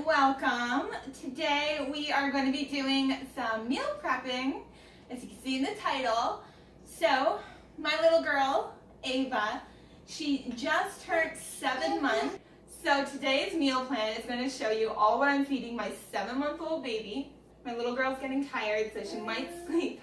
welcome. Today we are going to be doing some meal prepping, as you can see in the title. So, my little girl, Ava, she just turned 7 months. So today's meal plan is going to show you all what I'm feeding my 7-month-old baby. My little girl's getting tired, so she might sleep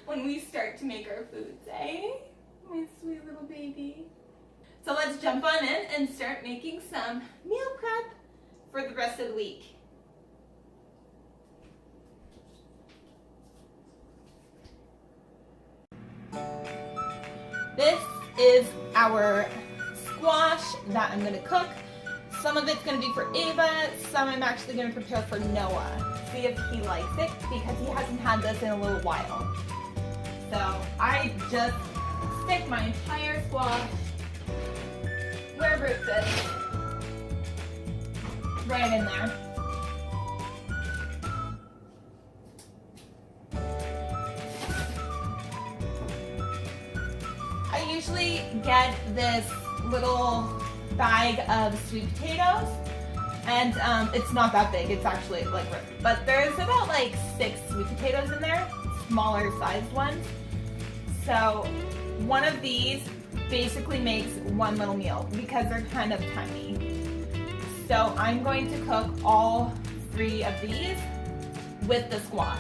when we start to make our foods, eh? My sweet little baby. So let's jump on in and start making some meal prep for the rest of the week. This is our squash that I'm going to cook. Some of it's going to be for Ava, some I'm actually going to prepare for Noah. See if he likes it, because he hasn't had this in a little while. So I just stick my entire squash wherever it fits, right in there. I usually get this little bag of sweet potatoes, and it's not that big, it's actually like, but there's about like 6 sweet potatoes in there, smaller sized ones. So one of these basically makes one little meal because they're kind of tiny. So I'm going to cook all 3 of these with the squash.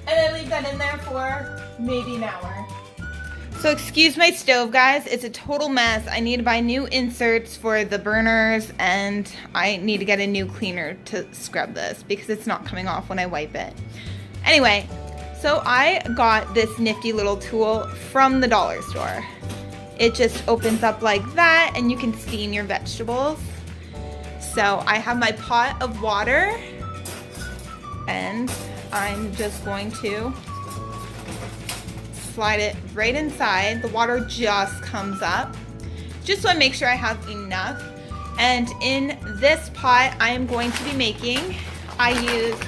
And I leave that in there for maybe an hour. So excuse my stove, guys. It's a total mess. I need to buy new inserts for the burners, and I need to get a new cleaner to scrub this because it's not coming off when I wipe it. Anyway, so I got this nifty little tool from the dollar store. It just opens up like that, and you can steam your vegetables. So I have my pot of water, and I'm just going to slide it right inside. The water just comes up, just so I make sure I have enough. And in this pot I am going to be making, I use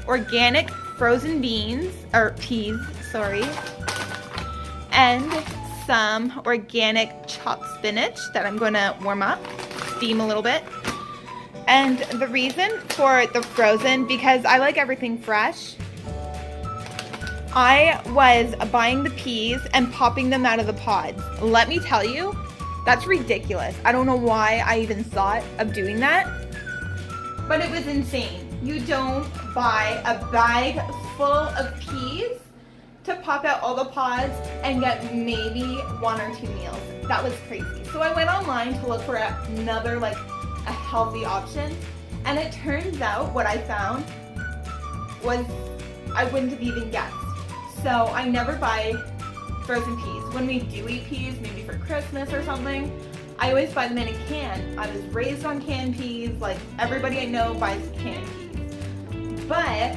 organic frozen beans, or peas, sorry, and some organic chopped spinach that I'm going to warm up, steam a little bit. And the reason for the frozen, because I like everything fresh. I was buying the peas and popping them out of the pods. Let me tell you, that's ridiculous. I don't know why I even thought of doing that, but it was insane. You don't buy a bag full of peas to pop out all the pods and get maybe 1 or 2 meals. That was crazy. So I went online to look for another, like, a healthy option, and it turns out what I found was I wouldn't have even guessed. So I never buy frozen peas. When we do eat peas, maybe for Christmas or something, I always buy them in a can. I was raised on canned peas, like everybody I know buys canned peas. But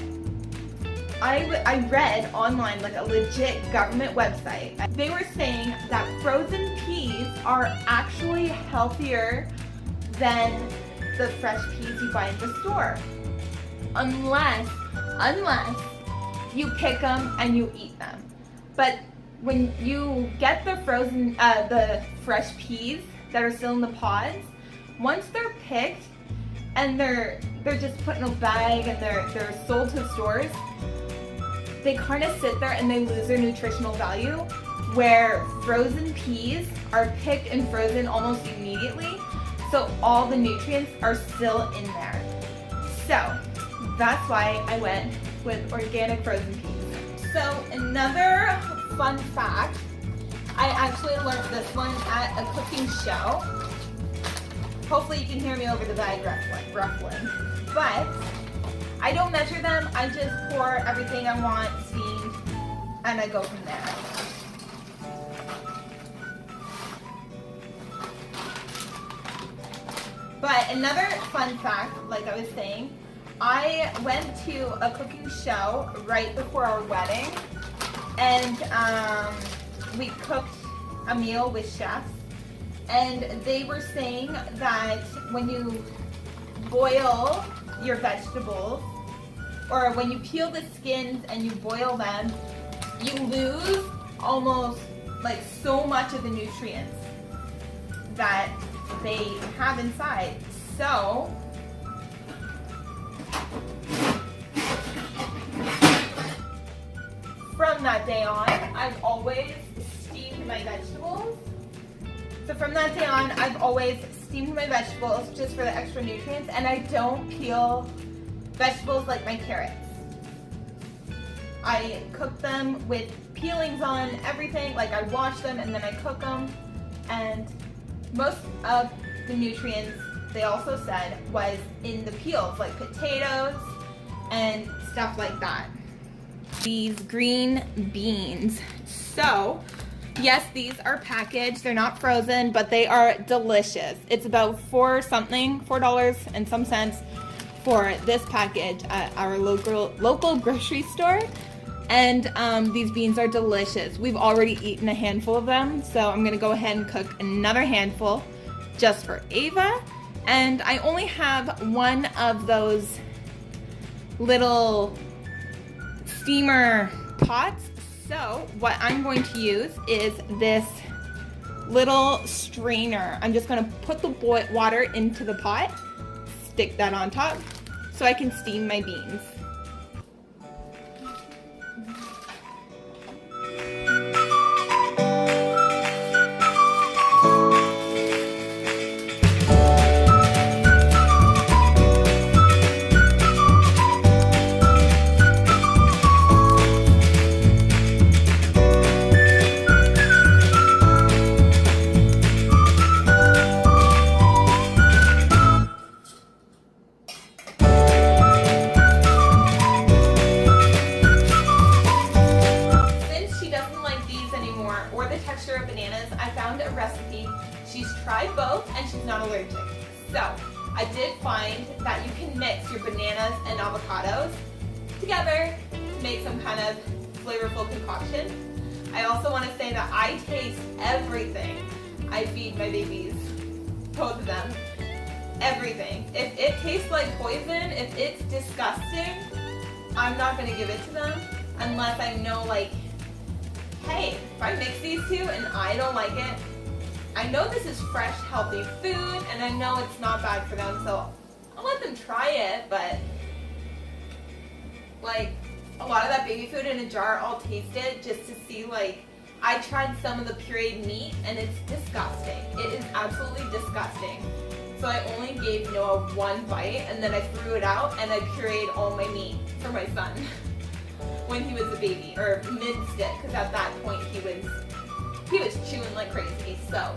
I read online, like a legit government website. They were saying that frozen peas are actually healthier than the fresh peas you buy in the store. Unless you pick them and you eat them. But when you get the frozen, the fresh peas that are still in the pods, once they're picked and they're just put in a bag and they're sold to stores, they kind of sit there and they lose their nutritional value, where frozen peas are picked and frozen almost immediately, so all the nutrients are still in there. So that's why I went with organic frozen peas. So another fun fact, I actually learned this one at a cooking show. Hopefully you can hear me over the bag ruffling. But I don't measure them, I just pour everything I want steamed, and I go from there. But another fun fact, like I was saying, I went to a cooking show right before our wedding, and we cooked a meal with chefs, and they were saying that when you boil your vegetables, or when you peel the skins and you boil them, you lose almost like so much of the nutrients that they have inside. So from that day on, I've always steamed my vegetables. So from that day on, I've always steamed my vegetables just for the extra nutrients, and I don't peel vegetables like my carrots. I cook them with peelings on everything, like I wash them and then I cook them, and most of the nutrients, they also said, was in the peels, like potatoes and stuff like that. These green beans. So, yes, these are packaged. They're not frozen, but they are delicious. It's about $4 and some cents for this package at our local grocery store. And these beans are delicious. We've already eaten a handful of them, so I'm gonna go ahead and cook another handful just for Ava. And I only have one of those little steamer pots. So what I'm going to use is this little strainer. I'm just gonna put the water into the pot, stick that on top, so I can steam my beans. She's tried both and she's not allergic. So I did find that you can mix your bananas and avocados together to make some kind of flavorful concoction. I also want to say that I taste everything I feed my babies, both of them, everything. If it tastes like poison, if it's disgusting, I'm not going to give it to them unless I know, like, hey, if I mix these two and I don't like it, I know this is fresh, healthy food, and I know it's not bad for them, so I'll let them try it. But like a lot of that baby food in a jar, I'll taste it just to see. Like, I tried some of the pureed meat and it's disgusting. It is absolutely disgusting. So I only gave Noah one bite and then I threw it out and I pureed all my meat for my son when he was a baby, or mid-stick, because at that point he was chewing like crazy. So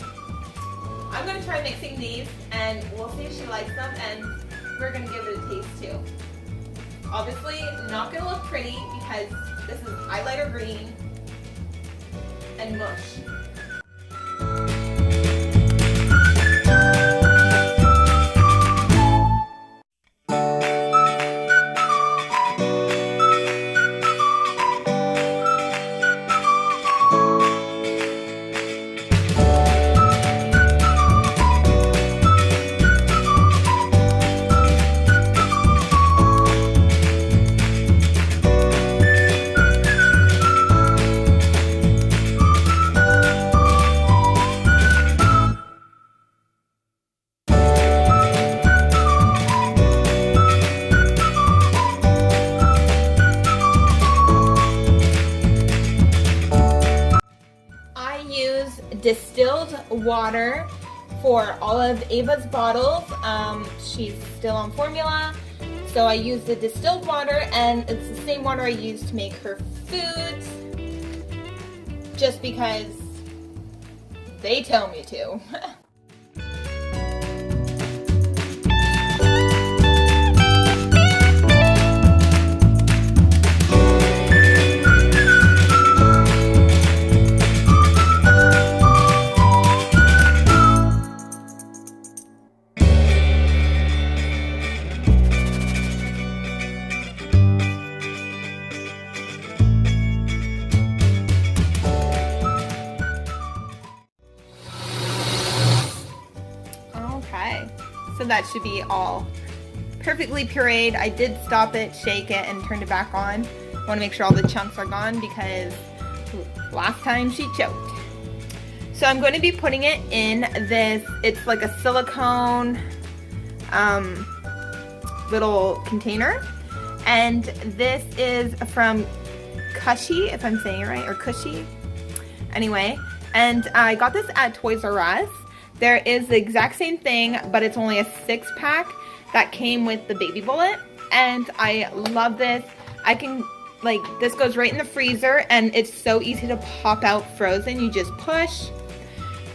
I'm going to try mixing these and we'll see if she likes them, and we're going to give it a taste too. Obviously not going to look pretty because this is highlighter green and mush. Distilled water for all of Ava's bottles. She's still on formula, so I use the distilled water, and it's the same water I use to make her foods, just because they tell me to. So that should be all perfectly pureed. I did stop it, shake it, and turned it back on. I want to make sure all the chunks are gone because Last time she choked. So I'm going to be putting it in this, it's like a silicone little container. And this is from Cushy, if I'm saying it right, or Cushy. Anyway, and I got this at Toys R Us. There is the exact same thing, but it's only a 6-pack that came with the baby bullet. And I love this. I can, like, this goes right in the freezer and it's so easy to pop out frozen. You just push.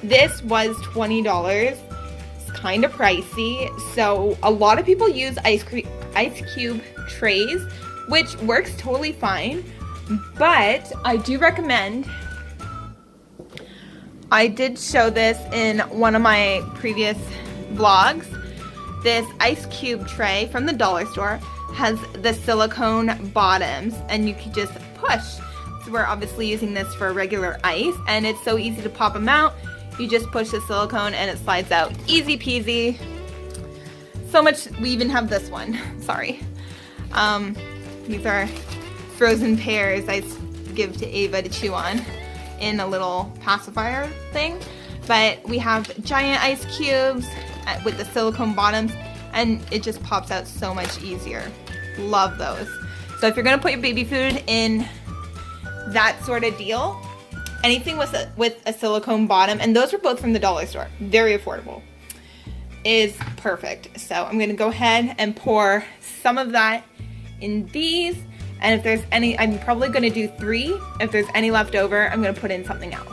This was $20. It's kind of pricey. So a lot of people use ice cube trays, which works totally fine. But I do recommend, I did show this in one of my previous vlogs. This ice cube tray from the dollar store has the silicone bottoms and you can just push. So we're obviously using this for regular ice and it's so easy to pop them out. You just push the silicone and it slides out. Easy peasy. So much, we even have this one, sorry. These are frozen pears I give to Ava to chew on in a little pacifier thing. But we have giant ice cubes with the silicone bottoms and it just pops out so much easier. Love those. So if you're gonna put your baby food in that sort of deal, anything with a silicone bottom, and those are both from the dollar store, very affordable, is perfect. So I'm gonna go ahead and pour some of that in these, and if there's any, I'm probably gonna do 3. If there's any left over, I'm gonna put in something else.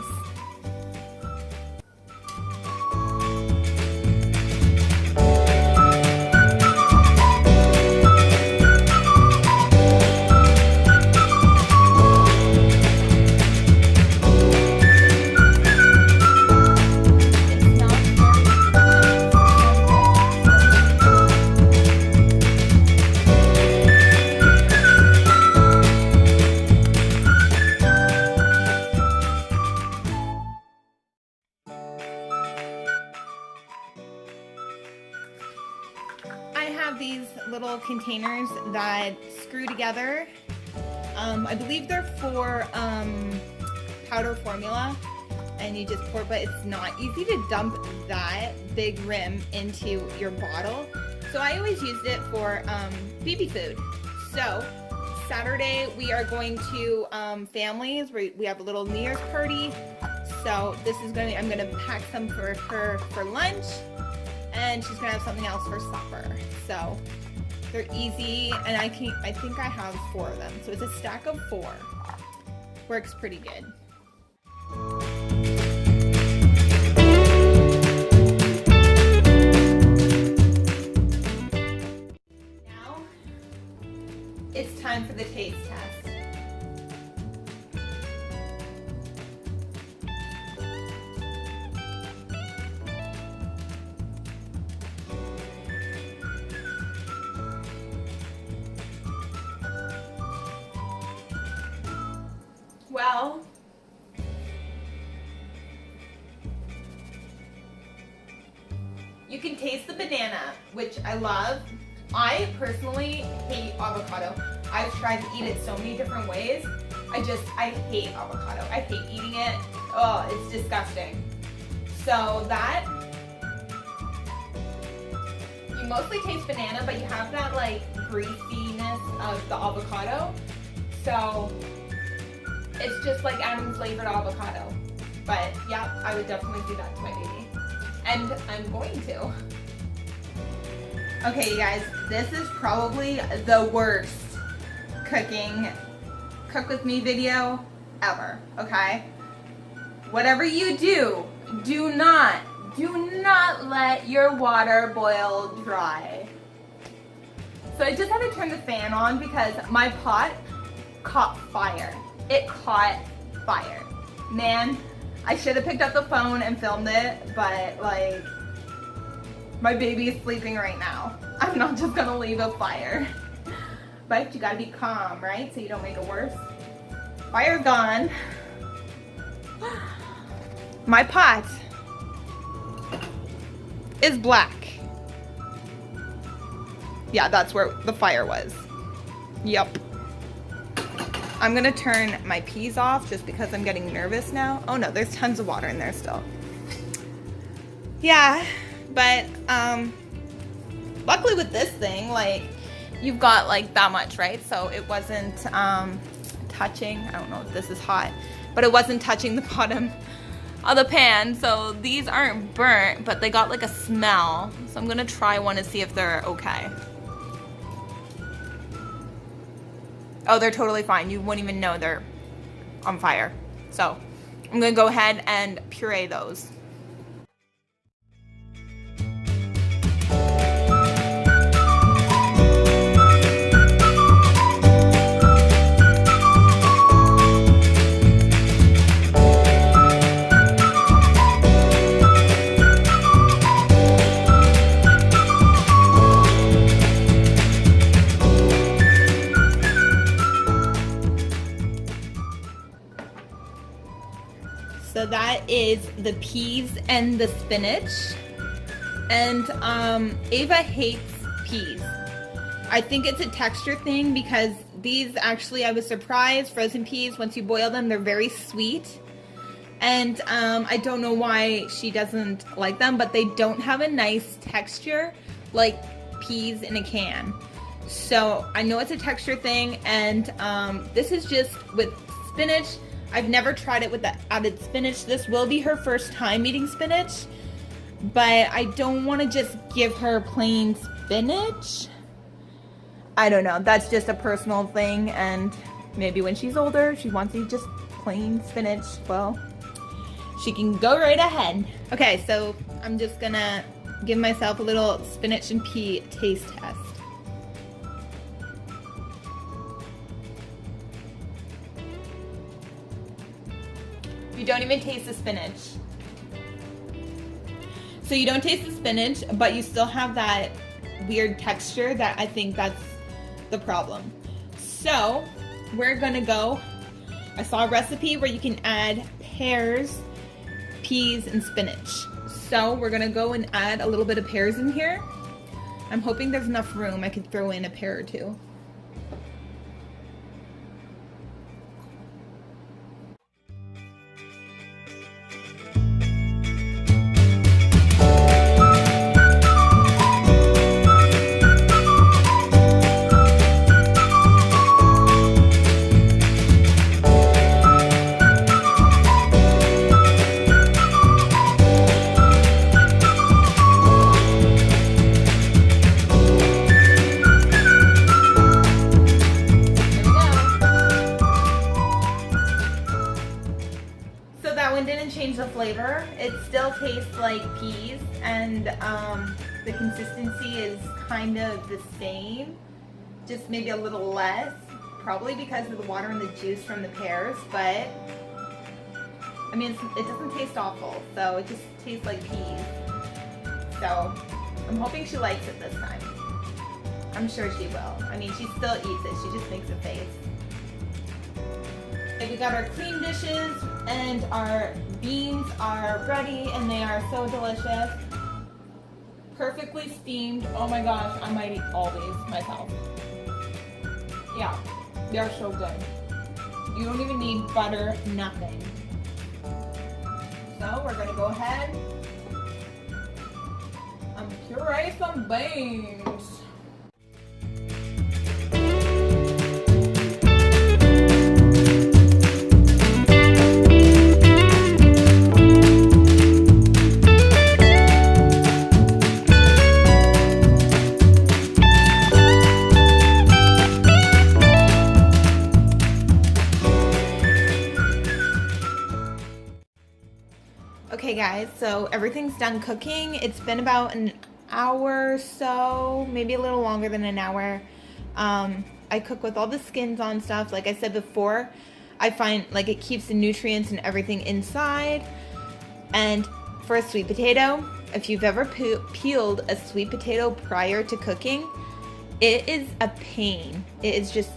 These little containers that screw together. I believe they're for powder formula, and you just pour, but it's not easy to dump that big rim into your bottle. So I always used it for baby food. So Saturday we are going to families. We have a little New Year's party. So this is gonna, I'm gonna pack some for her for lunch. And she's gonna have something else for supper. So they're easy, and I think I have 4 of them. So it's a stack of 4. Works pretty good. Now it's time for the taste test. Well, you can taste the banana, which I love. I personally hate avocado. I've tried to eat it so many different ways. I hate avocado. I hate eating it. Oh, it's disgusting. So that, you mostly taste banana, but you have that like greasiness of the avocado. So it's just like adding flavored avocado. But yeah, I would definitely do that to my baby. And I'm going to. Okay, you guys, this is probably the worst cook with me video ever, okay? Whatever you do, do not let your water boil dry. So I just had to turn the fan on because my pot caught fire. It caught fire. Man, I should have picked up the phone and filmed it, but like, my baby is sleeping right now. I'm not just gonna leave a fire. But you gotta be calm, right? So you don't make it worse. Fire's gone. My pot is black. Yeah, that's where the fire was. Yep. I'm gonna turn my peas off just because I'm getting nervous now. Oh no, there's tons of water in there still. Yeah, but luckily with this thing, like, you've got like that much, right? So it wasn't touching, I don't know if this is hot, but it wasn't touching the bottom of the pan. So these aren't burnt, but they got like a smell. So I'm gonna try one and see if they're okay. Oh, they're totally fine. You won't even know they're on fire. So I'm gonna go ahead and puree those. So that is the peas and the spinach. And Ava hates peas. I think it's a texture thing because these actually, I was surprised, frozen peas, once you boil them, they're very sweet. And I don't know why she doesn't like them, but they don't have a nice texture like peas in a can. So I know it's a texture thing, and this is just with spinach. I've never tried it with the added spinach. This will be her first time eating spinach, but I don't want to just give her plain spinach. I don't know. That's just a personal thing, and maybe when she's older, she wants to eat just plain spinach. Well, she can go right ahead. Okay, so I'm just gonna give myself a little spinach and pea taste test. You don't even taste the spinach. So you don't taste the spinach, but you still have that weird texture that I think that's the problem. So we're gonna go, I saw a recipe where you can add pears, peas, and spinach. So we're gonna go and add a little bit of pears in here. I'm hoping there's enough room I could throw in a pear or two. Didn't change the flavor. It still tastes like peas, and the consistency is kind of the same, just maybe a little less, probably because of the water and the juice from the pears, but I mean, it doesn't taste awful, so it just tastes like peas. So I'm hoping she likes it this time. I'm sure she will. I mean, she still eats it, she just makes a face. Okay, we got our clean dishes, and our beans are ready, and they are so delicious. Perfectly steamed. Oh my gosh, I might eat all these myself. Yeah, they're so good. You don't even need butter, nothing. So we're gonna go ahead and puree some beans. Okay guys, so everything's done cooking. It's been about an hour or so, maybe a little longer than an hour. I cook with all the skins on stuff. Like I said before, I find like it keeps the nutrients and everything inside. And for a sweet potato, if you've ever peeled a sweet potato prior to cooking, it is a pain. It is just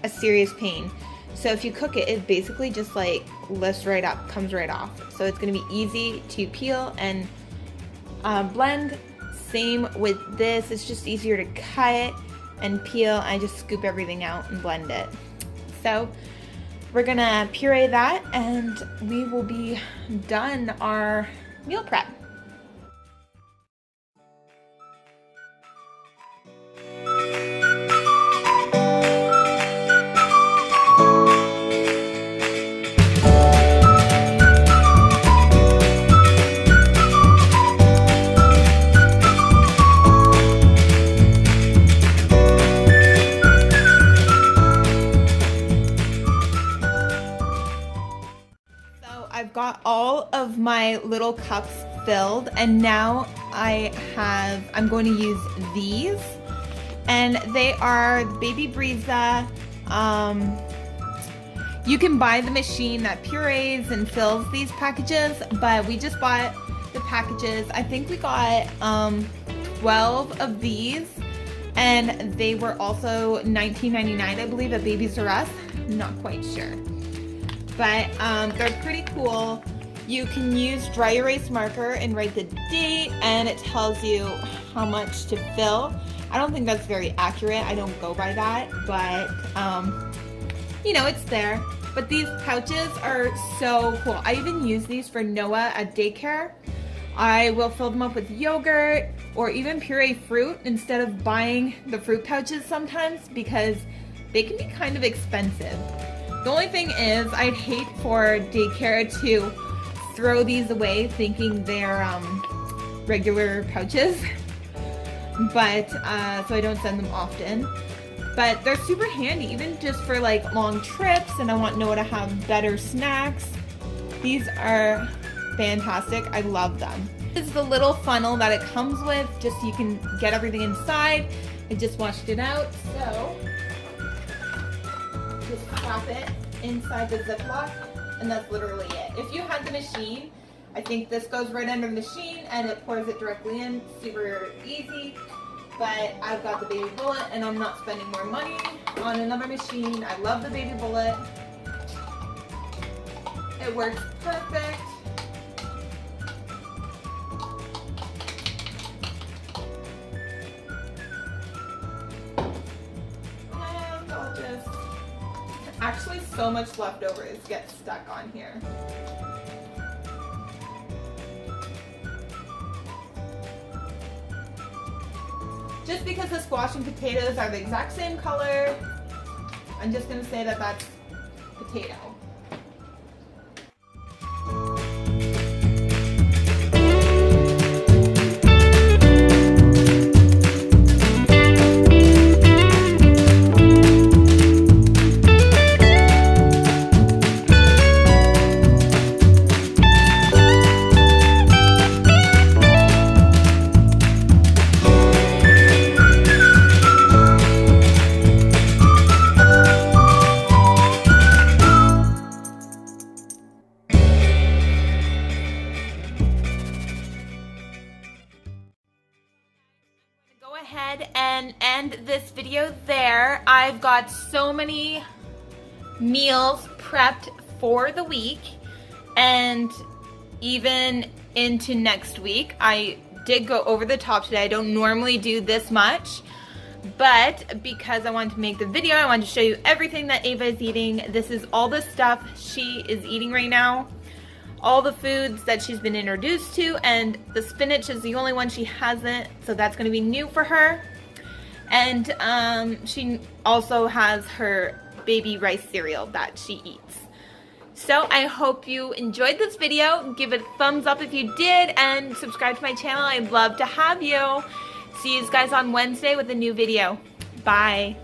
a serious pain. So if you cook it, it basically just like lifts right up, comes right off. So it's gonna be easy to peel and blend. Same with this, it's just easier to cut and peel. I just scoop everything out and blend it. So we're gonna puree that and we will be done our meal prep. I've got all of my little cups filled, and now I'm going to use these, and they are Baby Breeza. You can buy the machine that purees and fills these packages, but we just bought the packages. I think we got 12 of these, and they were also $19.99, I believe, at Babies R Us. I'm not quite sure. But they're pretty cool. You can use dry erase marker and write the date, and it tells you how much to fill. I don't think that's very accurate. I don't go by that, but you know, it's there. But these pouches are so cool. I even use these for Noah at daycare. I will fill them up with yogurt or even puree fruit instead of buying the fruit pouches sometimes, because they can be kind of expensive. The only thing is, I'd hate for daycare to throw these away thinking they're regular pouches, but so I don't send them often. But they're super handy, even just for like long trips, and I want Noah to have better snacks. These are fantastic. I love them. This is the little funnel that it comes with, just so you can get everything inside. I just washed it out, so just pop it inside the Ziploc, and that's literally it. If you had the machine, I think this goes right under the machine and it pours it directly in. Super easy. But I've got the Baby Bullet, and I'm not spending more money on another machine. I love the Baby Bullet. It works perfect. And I'll just... Actually, so much leftovers get stuck on here. Just because the squash and potatoes are the exact same color, I'm just going to say that that's potato. Ahead and end this video there. I've got so many meals prepped for the week and even into next week. I did go over the top today. I don't normally do this much, but because I wanted to make the video, I wanted to show you everything that Ava is eating. This is all the stuff she is eating right now. All the foods that she's been introduced to, and the spinach is the only one she hasn't, so that's going to be new for her. And she also has her baby rice cereal that she eats. So I hope you enjoyed this video. Give it a thumbs up if you did, and subscribe to my channel. I'd love to have you. See you guys on Wednesday with a new video. Bye.